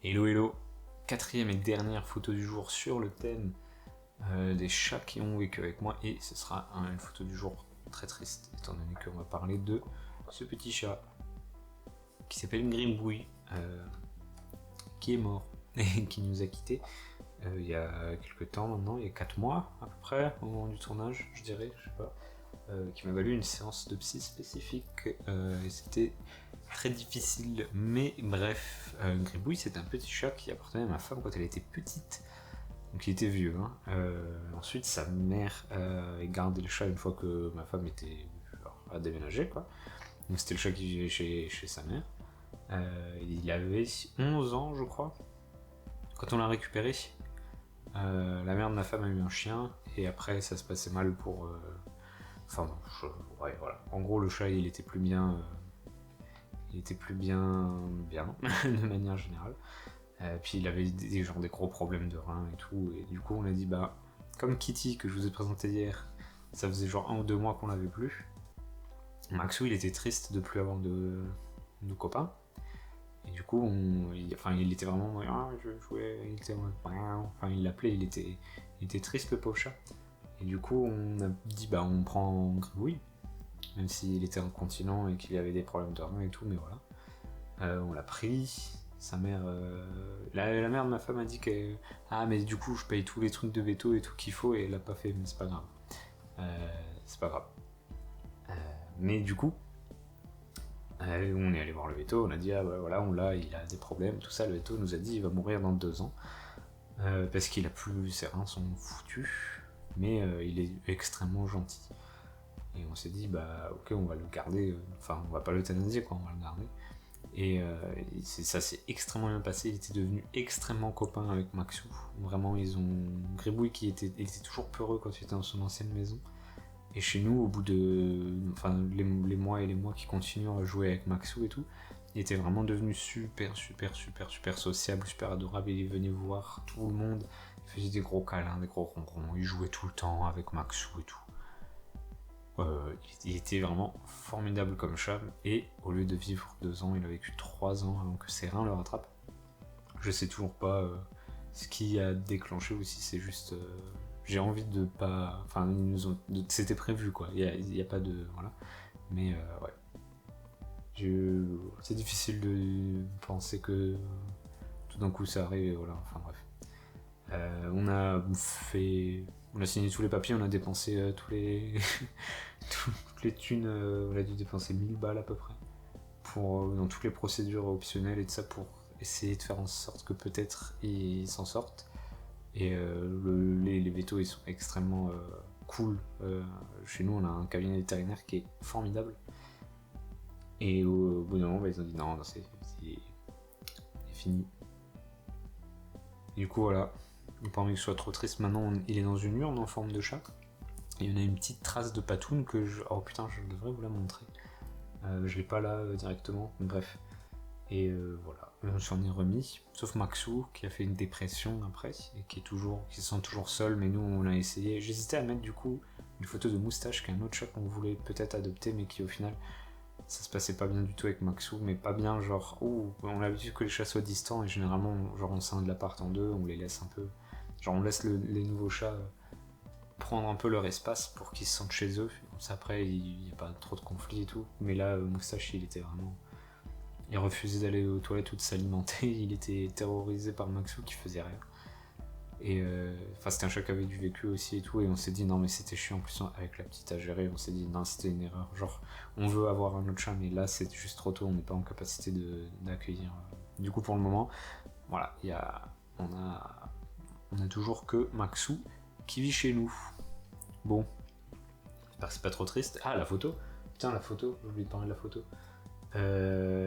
Hello hello, quatrième et dernière photo du jour sur le thème des chats qui ont vécu avec moi, et ce sera une photo du jour très triste étant donné qu'on va parler de ce petit chat qui s'appelle Grimbouille, qui est mort et qui nous a quittés il y a quelques temps maintenant, il y a 4 mois à peu près au moment du tournage, je dirais, je sais pas, qui m'a valu une séance de psy spécifique et c'était très difficile, mais bref, Gribouille c'est un petit chat qui appartenait à ma femme quand elle était petite, donc il était vieux, hein. Ensuite sa mère gardait le chat une fois que ma femme a déménagé, quoi. Donc c'était le chat qui vivait chez sa mère. Il avait 11 ans je crois quand on l'a récupéré. La mère de ma femme a eu un chien et après ça se passait mal pour... Enfin bon, ouais, voilà. En gros le chat il était plus bien... Il était plus bien de manière générale. Puis il avait des gros problèmes de reins et tout, et du coup on a dit bah, comme Kitty que je vous ai présenté hier, ça faisait genre 1 ou 2 mois qu'on l'avait plus. Maxou il était triste de plus avoir de copains, et du coup il était vraiment je jouais, il était enfin il l'appelait, il était triste le pauvre chat, et du coup on a dit bah on prend Gribouille, même s'il était incontinent et qu'il avait des problèmes de reins et tout, mais voilà. On l'a pris. Sa mère, la mère de ma femme a dit que mais du coup je paye tous les trucs de veto et tout qu'il faut, et elle l'a pas fait, mais c'est pas grave. C'est pas grave. Mais du coup, on est allé voir le veto, on a dit bah voilà, il a des problèmes, tout ça. Le veto nous a dit il va mourir dans 2 ans parce qu'il a plus, ses reins sont foutus, mais il est extrêmement gentil. Et on s'est dit bah ok, on va le garder, enfin on va pas l'euthanasier quoi, on va le garder. Et ça s'est extrêmement bien passé, il était devenu extrêmement copain avec Maxou. Vraiment, Gribouille qui était toujours peureux quand il était dans son ancienne maison. Et chez nous, au bout de... Enfin, les mois et les mois qui continuent à jouer avec Maxou et tout, il était vraiment devenu super sociable, super adorable. Il venait voir tout le monde, il faisait des gros câlins, des gros ronrons, il jouait tout le temps avec Maxou et tout. Il était vraiment formidable comme chat, et au lieu de vivre 2 ans, il a vécu 3 ans avant que ses reins le rattrapent. Je sais toujours pas ce qui a déclenché, ou si c'est juste... j'ai envie de pas... Enfin, c'était prévu quoi, il y a pas de... Voilà. Mais ouais. C'est difficile de penser que tout d'un coup ça arrive, et voilà, enfin bref. On a signé tous les papiers, on a dépensé toutes les thunes, on a dû dépenser 1000 balles à peu près dans toutes les procédures optionnelles et tout ça, pour essayer de faire en sorte que peut-être ils s'en sortent. Et les vétos ils sont extrêmement cool. Chez nous on a un cabinet vétérinaire qui est formidable, et au bout d'un moment ils ont dit non, c'est fini. Et du coup voilà, pas envie que ce soit trop triste. Maintenant il est dans une urne en forme de chat, et on a une petite trace de patoune que oh putain, je devrais vous la montrer. Je l'ai pas là directement, mais bref. Et voilà, on s'en est remis, sauf Maxou qui a fait une dépression après, et qui se sent toujours seul, mais nous on l'a essayé. J'hésitais à mettre du coup une photo de Moustache, qui est un autre chat qu'on voulait peut-être adopter, mais qui au final ça se passait pas bien du tout avec Maxou, mais pas bien genre, on a l'habitude que les chats soient distants, et généralement genre on scinde l'appart en 2, on les laisse un peu, genre on laisse les nouveaux chats prendre un peu leur espace pour qu'ils se sentent chez eux, comme ça après il n'y a pas trop de conflits et tout. Mais là Moustache il était vraiment... Il refusait d'aller aux toilettes ou de s'alimenter, il était terrorisé par Maxou qui faisait rien. Et c'était un chat qui avait du vécu aussi et tout, et on s'est dit non mais c'était chiant, en plus avec la petite à gérer, on s'est dit non, c'était une erreur, genre on veut avoir un autre chat, mais là c'est juste trop tôt, on n'est pas en capacité d'accueillir. Du coup pour le moment, voilà, on a toujours que Maxou qui vit chez nous. Bon, c'est pas trop triste. Ah, la photo, putain, la photo, j'ai oublié de parler de la photo.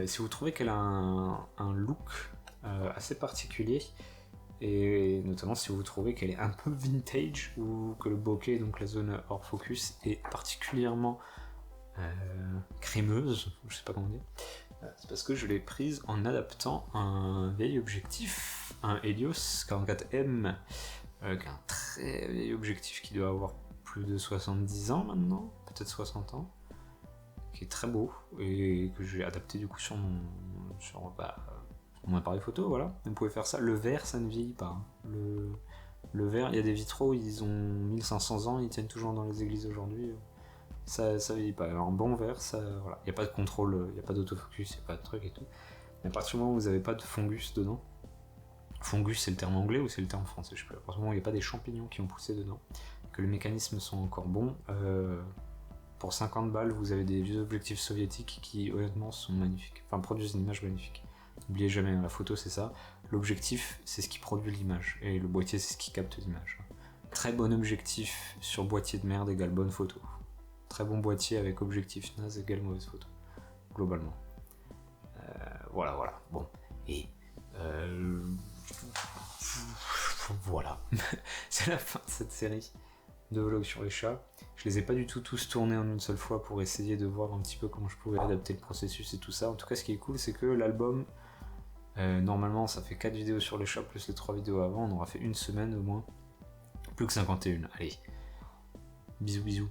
Si vous trouvez qu'elle a un look assez particulier, et notamment si vous trouvez qu'elle est un peu vintage, ou que le bokeh, donc la zone hors focus, est particulièrement crémeuse, je sais pas comment dire, c'est parce que je l'ai prise en adaptant un vieil objectif, un Helios 44M, qui est un très vieil objectif qui doit avoir plus de 70 ans maintenant, peut-être 60 ans, qui est très beau, et que j'ai adapté du coup sur mon appareil photo, voilà. Vous pouvez faire ça. Le verre, ça ne vieillit pas. Hein. Le verre, il y a des vitraux, ils ont 1500 ans, ils tiennent toujours dans les églises aujourd'hui. Ça vieillit pas. Alors, un bon verre, ça, voilà. Il n'y a pas de contrôle, il n'y a pas d'autofocus, il n'y a pas de truc et tout. Mais à partir du moment où vous n'avez pas de fungus dedans, fungus c'est le terme anglais ou c'est le terme français, je sais pas. À partir du moment où il n'y a pas des champignons qui ont poussé dedans, que les mécanismes sont encore bons, pour 50 balles, vous avez des vieux objectifs soviétiques qui, honnêtement, sont magnifiques. Enfin, produisent une image magnifique. N'oubliez jamais, la photo, c'est ça. L'objectif, c'est ce qui produit l'image. Et le boîtier, c'est ce qui capte l'image. Très bon objectif sur boîtier de merde égale bonne photo. Très bon boîtier avec objectif naze égale mauvaise photo. Globalement. Voilà. Bon. Et... voilà. C'est la fin de cette série de vlogs sur les chats. Je les ai pas du tout tous tournés en une seule fois pour essayer de voir un petit peu comment je pouvais adapter le processus et tout ça. En tout cas, ce qui est cool, c'est que l'album, normalement, ça fait 4 vidéos sur les chats plus les 3 vidéos avant. On aura fait une semaine au moins. Plus que 51. Allez. Bisous.